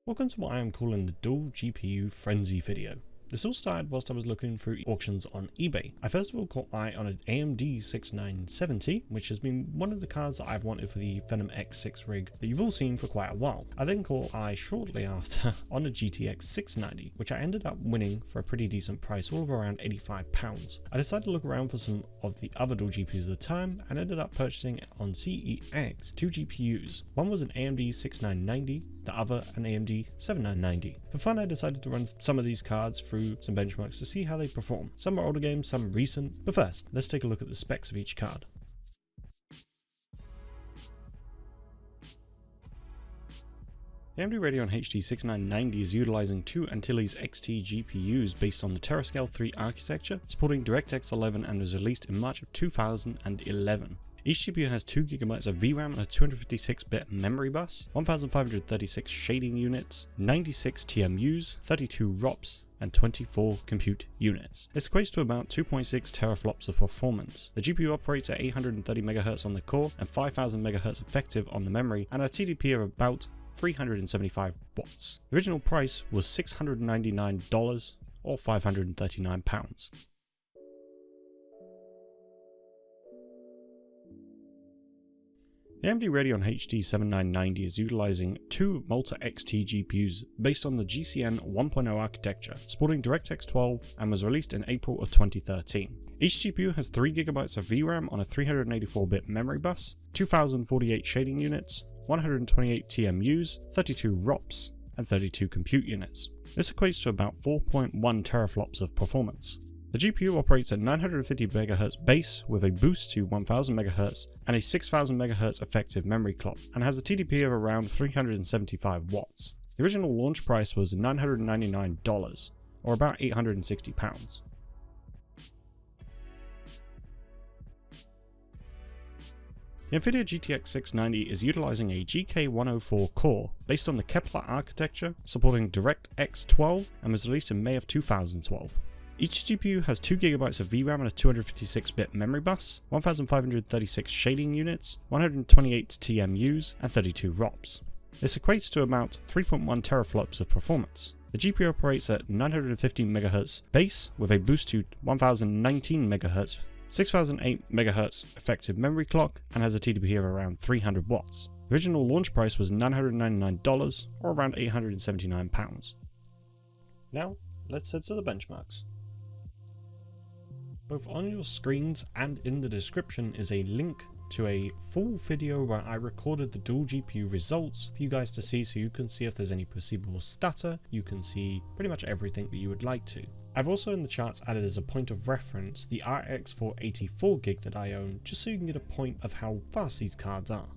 Welcome to what I am calling the dual GPU frenzy video. This all started whilst I was looking through auctions on eBay. I first of all caught eye on an AMD 6990, which has been one of the cards that I've wanted for the Venom X6 rig that you've all seen for quite a while. I then caught eye shortly after on a GTX 690, which I ended up winning for a pretty decent price, all of around £85. I decided to look around for some of the other dual GPUs at the time and ended up purchasing on CEX two GPUs. One was an AMD 6990, the other an AMD 7990. For fun, I decided to run some of these cards through some benchmarks to see how they perform. Some are older games, some recent, but first, let's take a look at the specs of each card. The AMD Radeon HD6990 is utilizing two Antilles XT GPUs based on the Terascale 3 architecture, supporting DirectX 11 and was released in March of 2011. Each GPU has 2GB of VRAM and a 256-bit memory bus, 1536 shading units, 96 TMUs, 32 ROPs, and 24 compute units. This equates to about 2.6 teraflops of performance. The GPU operates at 830 MHz on the core and 5000 MHz effective on the memory, and a TDP of about 375 watts. The original price was $699 or £539. The AMD Radeon HD7990 is utilizing two Malta XT GPUs based on the GCN 1.0 architecture, supporting DirectX 12 and was released in April of 2013. Each GPU has 3GB of VRAM on a 384-bit memory bus, 2048 shading units, 128 TMUs, 32 ROPs, and 32 compute units. This equates to about 4.1 teraflops of performance. The GPU operates at 950 MHz base with a boost to 1000 MHz and a 6000 MHz effective memory clock, and has a TDP of around 375 watts. The original launch price was $999, or about £860. The NVIDIA GTX 690 is utilizing a GK104 core based on the Kepler architecture, supporting DirectX 12 and was released in May of 2012. Each GPU has 2GB of VRAM and a 256-bit memory bus, 1536 shading units, 128 TMUs, and 32 ROPs. This equates to about 3.1 teraflops of performance. The GPU operates at 950 MHz base with a boost to 1019 MHz, 6008 MHz effective memory clock, and has a TDP of around 300 watts. The original launch price was $999 or around £879. Now, let's head to the benchmarks. Both on your screens and in the description is a link to a full video where I recorded the dual GPU results for you guys to see, so you can see if there's any perceivable stutter. You can see pretty much everything that you would like to. I've also in the charts added as a point of reference the RX 484 gig that I own, just so you can get a point of how fast these cards are.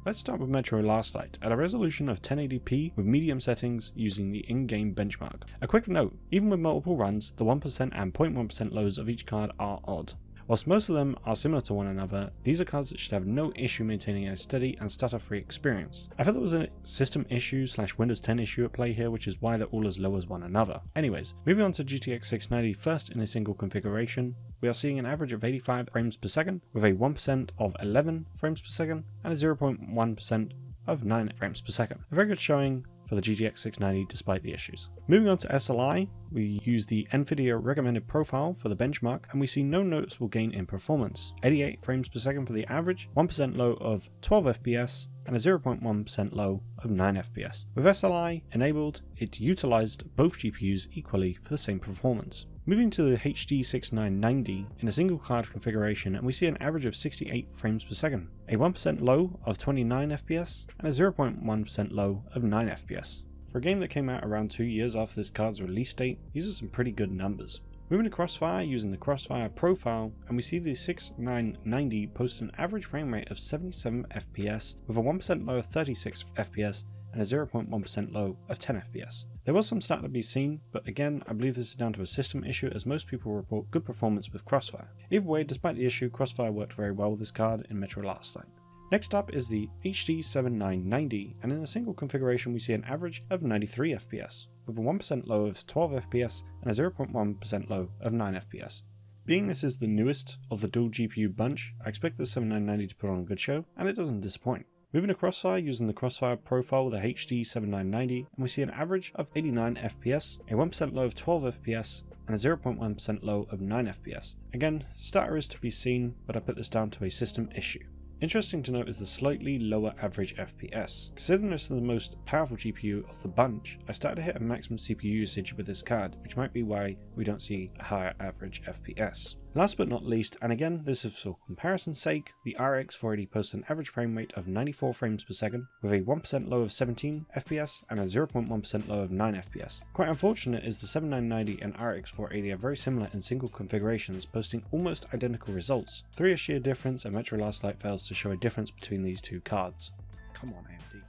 Let's start with Metro Last Light at a resolution of 1080p with medium settings using the in-game benchmark. A quick note, even with multiple runs, the 1% and 0.1% loads of each card are odd. Whilst most of them are similar to one another, these are cards that should have no issue maintaining a steady and stutter-free experience. I felt there was a system issue / Windows 10 issue at play here, which is why they're all as low as one another. Anyways, moving on to GTX 690 first in a single configuration, we are seeing an average of 85 frames per second with a 1% of 11 frames per second and a 0.1% of 9 frames per second. A very good showing for the GTX 690 despite the issues. Moving on to SLI, we use the NVIDIA recommended profile for the benchmark and we see no noticeable gain in performance. 88 frames per second for the average, 1% low of 12 FPS and a 0.1% low of 9 FPS. With SLI enabled, it utilized both GPUs equally for the same performance. Moving to the HD6990 in a single card configuration, and we see an average of 68 frames per second, a 1% low of 29 FPS and a 0.1% low of 9 FPS. For a game that came out around 2 years after this card's release date, these are some pretty good numbers. Moving to Crossfire using the Crossfire profile, and we see the 6990 post an average frame rate of 77 FPS with a 1% low of 36 FPS and a 0.1% low of 10 FPS. There was some stat to be seen, but again I believe this is down to a system issue as most people report good performance with Crossfire. Either way, despite the issue, Crossfire worked very well with this card in Metro Last Light. Next up is the HD7990, and in a single configuration we see an average of 93 FPS, with a 1% low of 12 FPS and a 0.1% low of 9 FPS. Being this is the newest of the dual GPU bunch, I expect the 7990 to put on a good show, and it doesn't disappoint. Moving to crossfire using the crossfire profile with a HD7990, and we see an average of 89 FPS, a 1% low of 12 FPS, and a 0.1% low of 9 FPS. Again, stutter is to be seen, but I put this down to a system issue. Interesting to note is the slightly lower average FPS. Considering this is the most powerful GPU of the bunch, I started to hit a maximum CPU usage with this card, which might be why we don't see a higher average FPS. Last but not least, and again this is for comparison's sake, the RX 480 posts an average frame rate of 94 frames per second, with a 1% low of 17 FPS and a 0.1% low of 9 FPS. Quite unfortunate is the 7990 and RX 480 are very similar in single configurations, posting almost identical results. 3 a sheer difference, and Metro Last Light fails to show a difference between these two cards. Come on, AMD.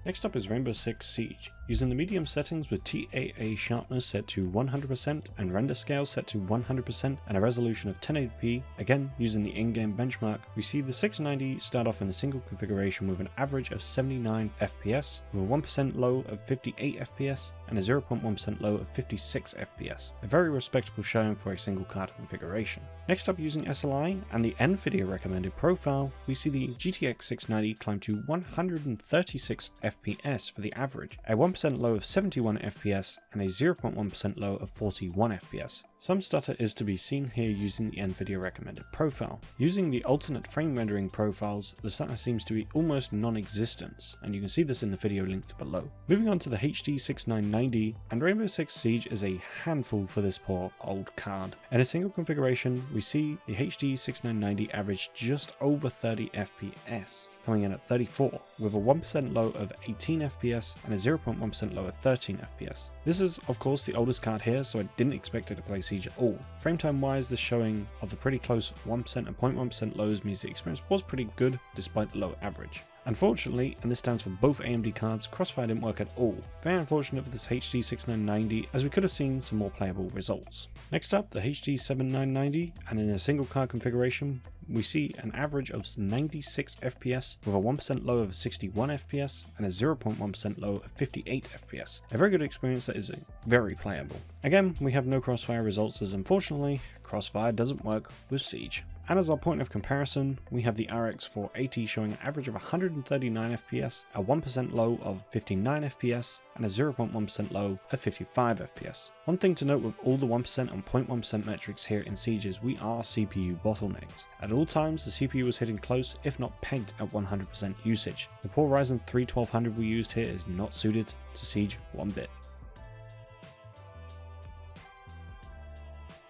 Next up is Rainbow Six Siege. Using the medium settings with TAA sharpness set to 100% and render scale set to 100% and a resolution of 1080p, again using the in-game benchmark, we see the 690 start off in a single configuration with an average of 79 FPS, with a 1% low of 58 FPS and a 0.1% low of 56 FPS, a very respectable showing for a single card configuration. Next up, using SLI and the NVIDIA recommended profile, we see the GTX 690 climb to 136 FPS for the average, a 1% low of 71 FPS and a 0.1% low of 41 FPS. Some stutter is to be seen here using the NVIDIA recommended profile. Using the alternate frame rendering profiles, the stutter seems to be almost non-existent, and you can see this in the video linked below. Moving on to the HD6990, and Rainbow Six Siege is a handful for this poor old card. In a single configuration, we see the HD6990 average just over 30 FPS, coming in at 34, with a 1% low of 18 FPS and a 0.1% low of 13 FPS. This is of course the oldest card here, so I didn't expect it to play Siege at all. Frame time wise, the showing of the pretty close 1% and 0.1% lows means the experience was pretty good despite the low average. Unfortunately, and this stands for both AMD cards, crossfire didn't work at all. Very unfortunate for this HD6990, as we could have seen some more playable results. Next up, the HD7990, and in a single card configuration, we see an average of 96 FPS with a 1% low of 61 FPS and a 0.1% low of 58 FPS. A very good experience that is very playable. Again, we have no crossfire results, as unfortunately, crossfire doesn't work with Siege. And as our point of comparison, we have the RX 480 showing an average of 139 FPS, a 1% low of 59 FPS, and a 0.1% low of 55 FPS. One thing to note with all the 1% and 0.1% metrics here in Siege is we are CPU bottlenecked. At all times, the CPU was hitting close, if not pegged, at 100% usage. The poor Ryzen 3 1200 we used here is not suited to Siege one bit.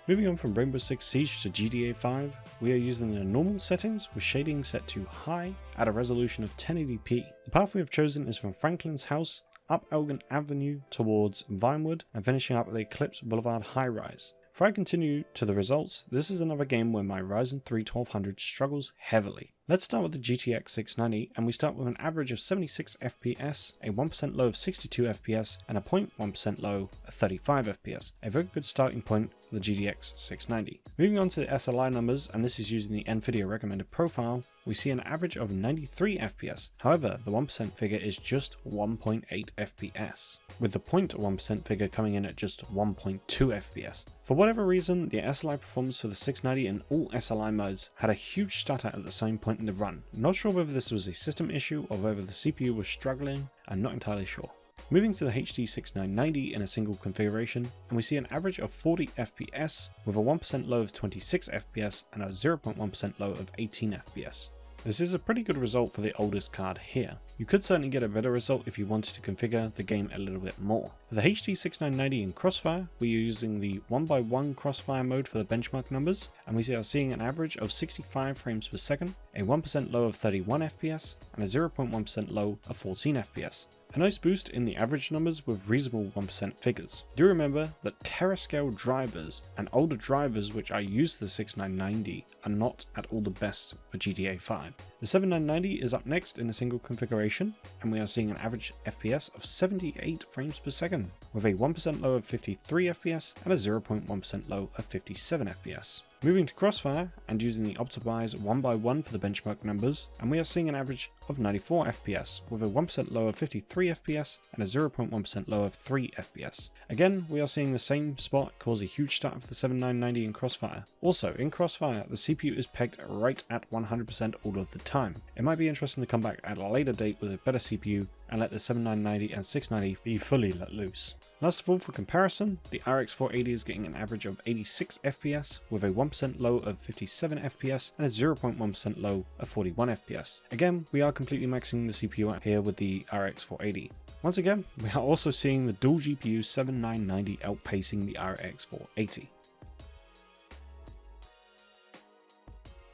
Moving on from Rainbow Six Siege to GTA 5, we are using the normal settings with shading set to high at a resolution of 1080p. The path we have chosen is from Franklin's house, up Elgin Avenue towards Vinewood, and finishing up at the Eclipse Boulevard high-rise. Before I continue to the results, this is another game where my Ryzen 3 1200 struggles heavily. Let's start with the GTX 690, and we start with an average of 76 FPS, a 1% low of 62 FPS, and a 0.1% low of 35 FPS. A very good starting point for the GTX 690. Moving on to the SLI numbers, and this is using the NVIDIA recommended profile, we see an average of 93 FPS. However, the 1% figure is just 1.8 FPS, with the 0.1% figure coming in at just 1.2 FPS. For whatever reason, the SLI performance for the 690 in all SLI modes had a huge stutter at the same point in the run. Not sure whether this was a system issue or whether the CPU was struggling, I'm not entirely sure. Moving to the HD6990 in a single configuration, and we see an average of 40 FPS with a 1% low of 26 FPS and a 0.1% low of 18 FPS. This is a pretty good result for the oldest card here. You could certainly get a better result if you wanted to configure the game a little bit more. For the HD6990 in Crossfire, we are using the 1x1 Crossfire mode for the benchmark numbers, and we are seeing an average of 65 frames per second, a 1% low of 31 FPS, and a 0.1% low of 14 FPS. A nice boost in the average numbers with reasonable 1% figures. Do remember that terascale drivers and older drivers which are used to the 6990 are not at all the best for GTA 5. The 7990 is up next in a single configuration, and we are seeing an average FPS of 78 frames per second, with a 1% low of 53 FPS and a 0.1% low of 57 FPS. Moving to Crossfire and using the optimize 1x1 for the benchmark numbers, and we are seeing an average of 94 FPS with a 1% low of 53 FPS and a 0.1% low of 3 FPS. Again, we are seeing the same spot cause a huge stutter for the 7990 in Crossfire. Also, in Crossfire, the CPU is pegged right at 100% all of the time. It might be interesting to come back at a later date with a better CPU and let the 7990 and 690 be fully let loose. Last of all, for comparison, the RX 480 is getting an average of 86 FPS with a 1% low of 57 FPS and a 0.1% low of 41 FPS. Again, we are completely maxing the CPU out here with the RX 480. Once again, we are also seeing the dual GPU 7990 outpacing the RX 480.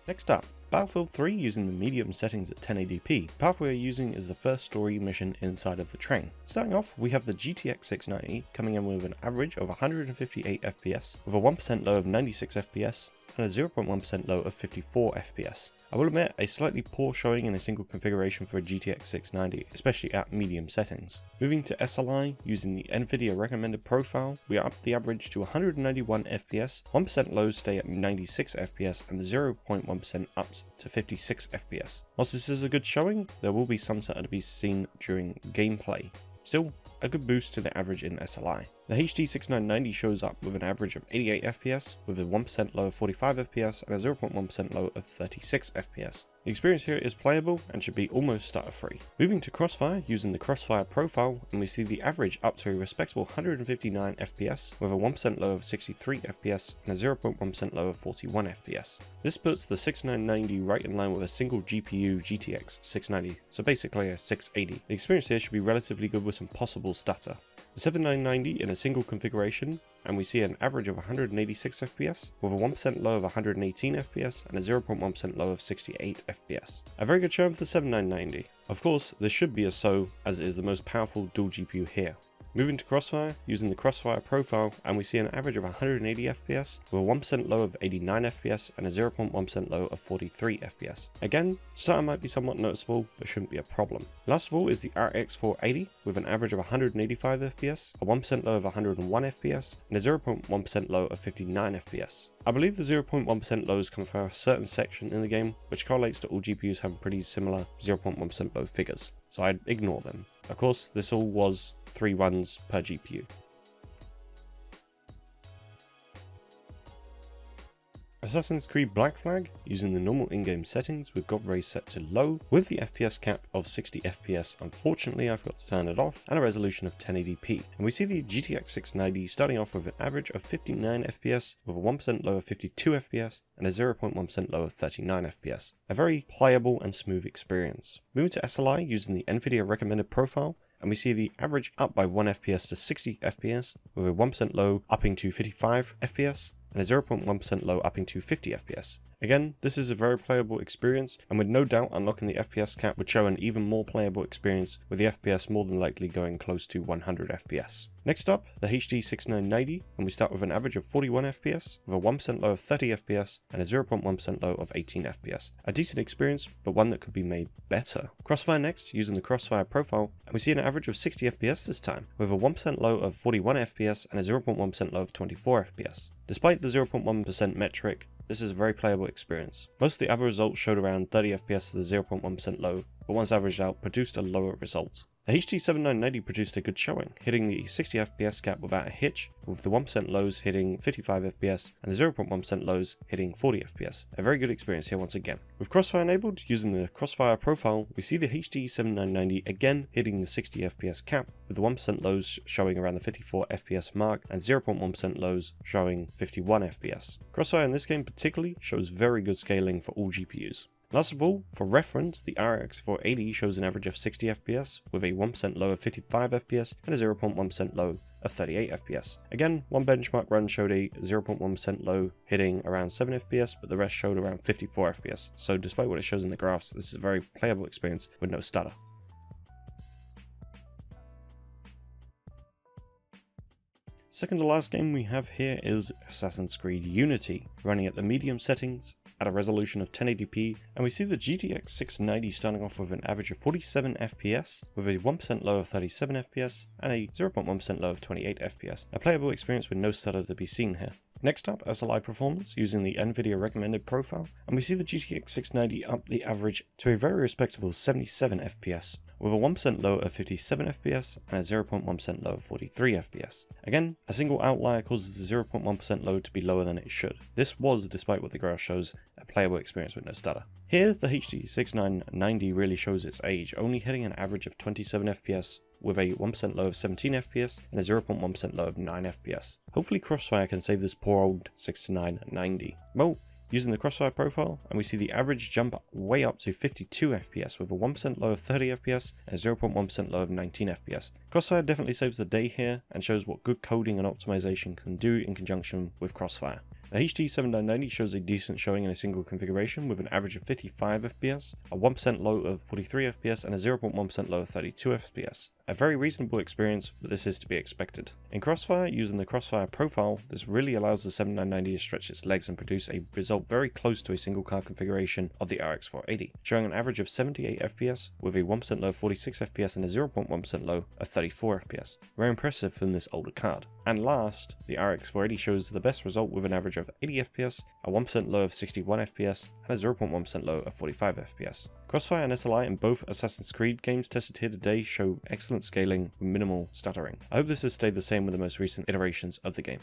Next up, Battlefield 3 using the medium settings at 1080p. The path we are using is the first story mission inside of the train. Starting off, we have the GTX 690 coming in with an average of 158 FPS, with a 1% low of 96 FPS, and a 0.1% low of 54 FPS. I will admit, a slightly poor showing in a single configuration for a GTX 690, especially at medium settings. Moving to SLI, using the NVIDIA recommended profile, we are up the average to 191 FPS, 1% lows stay at 96 FPS, and the 0.1% ups to 56 FPS. Whilst this is a good showing, there will be some stutter to be seen during gameplay. Still, a good boost to the average in SLI. The HD6990 shows up with an average of 88 FPS, with a 1% low of 45 FPS and a 0.1% low of 36 FPS. The experience here is playable and should be almost stutter free. Moving to Crossfire using the Crossfire profile, and we see the average up to a respectable 159 FPS with a 1% low of 63 FPS and a 0.1% low of 41 FPS. This puts the 6990 right in line with a single GPU GTX 690, so basically a 680. The experience here should be relatively good with some possible stutter. The 7990 in a single configuration, and we see an average of 186 FPS with a 1% low of 118 FPS and a 0.1% low of 68 FPS. A very good showing for the 7990. Of course, this should be a so, as it is the most powerful dual GPU here. Moving to Crossfire, using the Crossfire profile, and we see an average of 180 FPS with a 1% low of 89 FPS and a 0.1% low of 43 FPS. Again, stutter might be somewhat noticeable, but shouldn't be a problem. Last of all is the RX 480 with an average of 185 FPS, a 1% low of 101 FPS, and a 0.1% low of 59 FPS. I believe the 0.1% lows come from a certain section in the game, which correlates to all GPUs having pretty similar 0.1% low figures, so I'd ignore them. Of course, this all was 3 runs per GPU. Assassin's Creed Black Flag, using the normal in-game settings with God Ray set to low, with the FPS cap of 60 FPS, unfortunately I forgot to turn it off, and a resolution of 1080p. And we see the GTX 690 starting off with an average of 59 FPS, with a 1% low of 52 FPS, and a 0.1% low of 39 FPS. A very playable and smooth experience. Moving to SLI, using the NVIDIA recommended profile, and we see the average up by 1 FPS to 60 FPS, with a 1% low upping to 55 FPS, and a 0.1% low upping to 50 FPS. Again, this is a very playable experience, and with no doubt unlocking the FPS cap would show an even more playable experience, with the FPS more than likely going close to 100 FPS. Next up, the HD6990, and we start with an average of 41 FPS, with a 1% low of 30 FPS, and a 0.1% low of 18 FPS. A decent experience, but one that could be made better. Crossfire next, using the Crossfire profile, and we see an average of 60 FPS this time, with a 1% low of 41 FPS and a 0.1% low of 24 FPS. Despite the 0.1% metric, this is a very playable experience. Most of the other results showed around 30 FPS to the 0.1% low, but once averaged out, produced a lower result. The HD7990 produced a good showing, hitting the 60 FPS cap without a hitch, with the 1% lows hitting 55 FPS and the 0.1% lows hitting 40 FPS. A very good experience here once again. With Crossfire enabled, using the Crossfire profile, we see the HD7990 again hitting the 60 FPS cap, with the 1% lows showing around the 54 FPS mark and 0.1% lows showing 51 FPS. Crossfire in this game particularly shows very good scaling for all GPUs. Last of all, for reference, the RX 480 shows an average of 60 FPS with a 1% low of 55 FPS and a 0.1% low of 38 FPS. Again, one benchmark run showed a 0.1% low hitting around 7 FPS, but the rest showed around 54 FPS, so despite what it shows in the graphs, this is a very playable experience with no stutter. Second to last game we have here is Assassin's Creed Unity, running at the medium settings at a resolution of 1080p, and we see the GTX 690 starting off with an average of 47 FPS, with a 1% low of 37 FPS and a 0.1% low of 28 FPS. A playable experience with no stutter to be seen here. Next up, SLI performance using the NVIDIA recommended profile, and we see the GTX 690 up the average to a very respectable 77 FPS, with a 1% low of 57 FPS and a 0.1% low of 43 FPS. Again, a single outlier causes the 0.1% low to be lower than it should. This was, despite what the graph shows, a playable experience with no stutter. Here, the HD6990 really shows its age, only hitting an average of 27 FPS, with a 1% low of 17 FPS and a 0.1% low of 9 FPS. Hopefully Crossfire can save this poor old 6990. Well, using the Crossfire profile, and we see the average jump way up to 52 FPS with a 1% low of 30 FPS and a 0.1% low of 19 FPS. Crossfire definitely saves the day here and shows what good coding and optimization can do in conjunction with Crossfire. The HD7990 shows a decent showing in a single configuration with an average of 55 FPS, a 1% low of 43 FPS and a 0.1% low of 32 FPS. A very reasonable experience, but this is to be expected. In Crossfire, using the Crossfire profile, this really allows the 7990 to stretch its legs and produce a result very close to a single card configuration of the RX 480, showing an average of 78 FPS with a 1% low of 46 FPS and a 0.1% low of 34 FPS. Very impressive from this older card. And last, the RX 480 shows the best result with an average of 80 FPS, a 1% low of 61 FPS, and a 0.1% low of 45 FPS. Crossfire and SLI in both Assassin's Creed games tested here today show excellent scaling with minimal stuttering. I hope this has stayed the same with the most recent iterations of the game.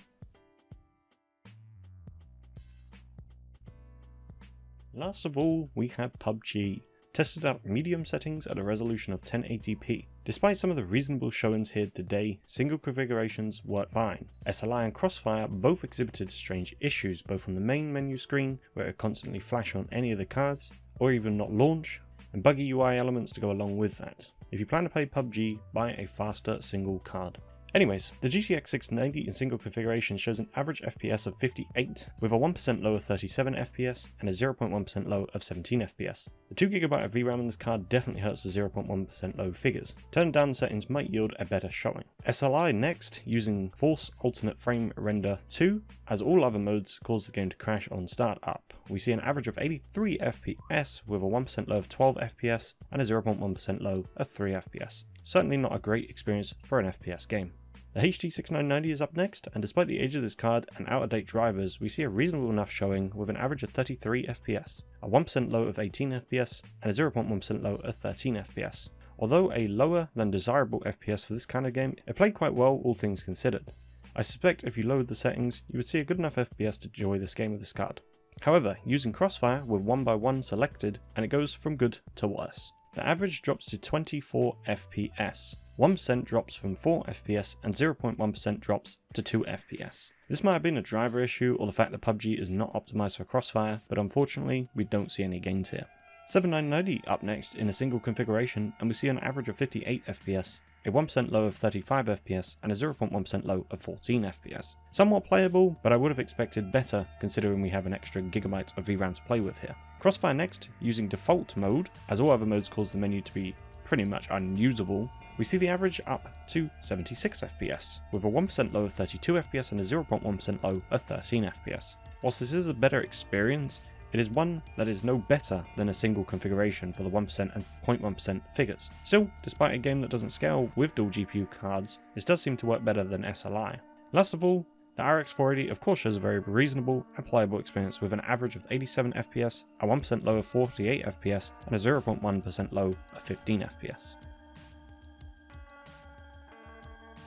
Last of all, we have PUBG. Tested out medium settings at a resolution of 1080p. Despite some of the reasonable showings here today, single configurations worked fine. SLI and Crossfire both exhibited strange issues, both on the main menu screen, where it would constantly flash on any of the cards, or even not launch, and buggy UI elements to go along with that. If you plan to play PUBG, buy a faster single card. Anyways, the GTX 690 in single configuration shows an average FPS of 58, with a 1% low of 37 FPS and a 0.1% low of 17 FPS. The 2GB of VRAM in this card definitely hurts the 0.1% low figures. Turning down the settings might yield a better showing. SLI next, using Force Alternate Frame Render 2, as all other modes cause the game to crash on startup. We see an average of 83 FPS with a 1% low of 12 FPS and a 0.1% low of 3 FPS. Certainly not a great experience for an FPS game. The HD6990 is up next, and despite the age of this card and out-of-date drivers, we see a reasonable enough showing with an average of 33 FPS, a 1% low of 18 FPS, and a 0.1% low of 13 FPS. Although a lower than desirable FPS for this kind of game, it played quite well all things considered. I suspect if you lowered the settings, you would see a good enough FPS to enjoy this game with this card. However, using Crossfire with 1x1 selected, and it goes from good to worse. The average drops to 24 FPS. 1% drops from 4 FPS and 0.1% drops to 2 FPS. This might have been a driver issue or the fact that PUBG is not optimized for Crossfire, but unfortunately we don't see any gains here. 7990 up next in a single configuration, and we see an average of 58 FPS, a 1% low of 35 FPS and a 0.1% low of 14 FPS. Somewhat playable, but I would have expected better considering we have an extra gigabyte of VRAM to play with here. Crossfire next, using default mode, as all other modes cause the menu to be pretty much unusable, we see the average up to 76 FPS, with a 1% low of 32 FPS and a 0.1% low of 13 FPS. Whilst this is a better experience, it is one that is no better than a single configuration for the 1% and 0.1% figures. Still, despite a game that doesn't scale with dual GPU cards, this does seem to work better than SLI. Last of all, the RX 480 of course shows a very reasonable and playable experience with an average of 87 FPS, a 1% low of 48 FPS, and a 0.1% low of 15 FPS.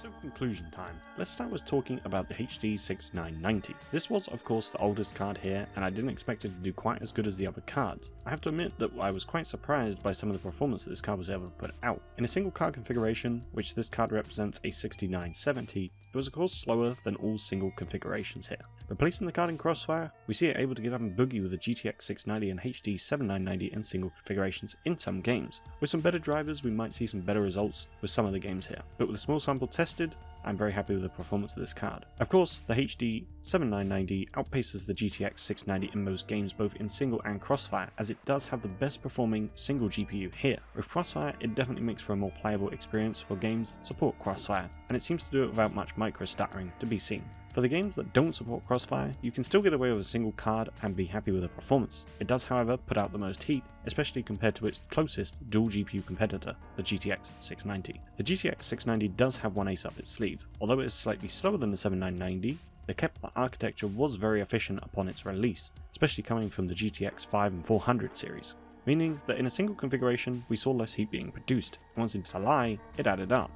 So conclusion time. Let's start with talking about the HD6990. This was of course the oldest card here, and I didn't expect it to do quite as good as the other cards. I have to admit that I was quite surprised by some of the performance that this card was able to put out. In a single card configuration, which this card represents a 6970, it was of course slower than all single configurations here. But placing the card in Crossfire, we see it able to get up and boogie with the GTX 690 and HD7990 in single configurations in some games. With some better drivers, we might see some better results with some of the games here. But with a small sample tested, I'm very happy with the performance of this card. Of course, the HD7990 outpaces the GTX 690 in most games both in single and Crossfire, as it does have the best performing single GPU here. With Crossfire, it definitely makes for a more playable experience for games that support Crossfire, and it seems to do it without much micro stuttering to be seen. For the games that don't support Crossfire, you can still get away with a single card and be happy with the performance. It does however put out the most heat, especially compared to its closest dual GPU competitor, the GTX 690. The GTX 690 does have one ace up its sleeve. Although it is slightly slower than the 7990, the Kepler architecture was very efficient upon its release, especially coming from the GTX 5 and 400 series, meaning that in a single configuration we saw less heat being produced, and once it's SLI, it added up.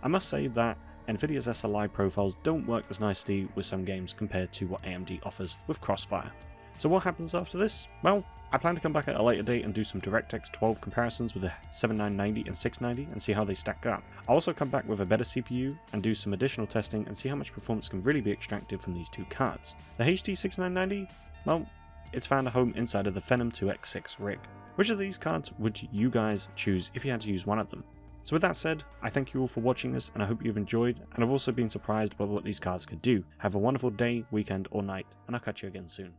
I must say that Nvidia's SLI profiles don't work as nicely with some games compared to what AMD offers with Crossfire. So what happens after this? Well, I plan to come back at a later date and do some DirectX 12 comparisons with the 7990 and 690 and see how they stack up. I'll also come back with a better CPU and do some additional testing and see how much performance can really be extracted from these two cards. The HD6990, well, it's found a home inside of the Phenom 2X6 rig. Which of these cards would you guys choose if you had to use one of them? So with that said, I thank you all for watching this and I hope you've enjoyed, and I've also been surprised by what these cards could do. Have a wonderful day, weekend or night, and I'll catch you again soon.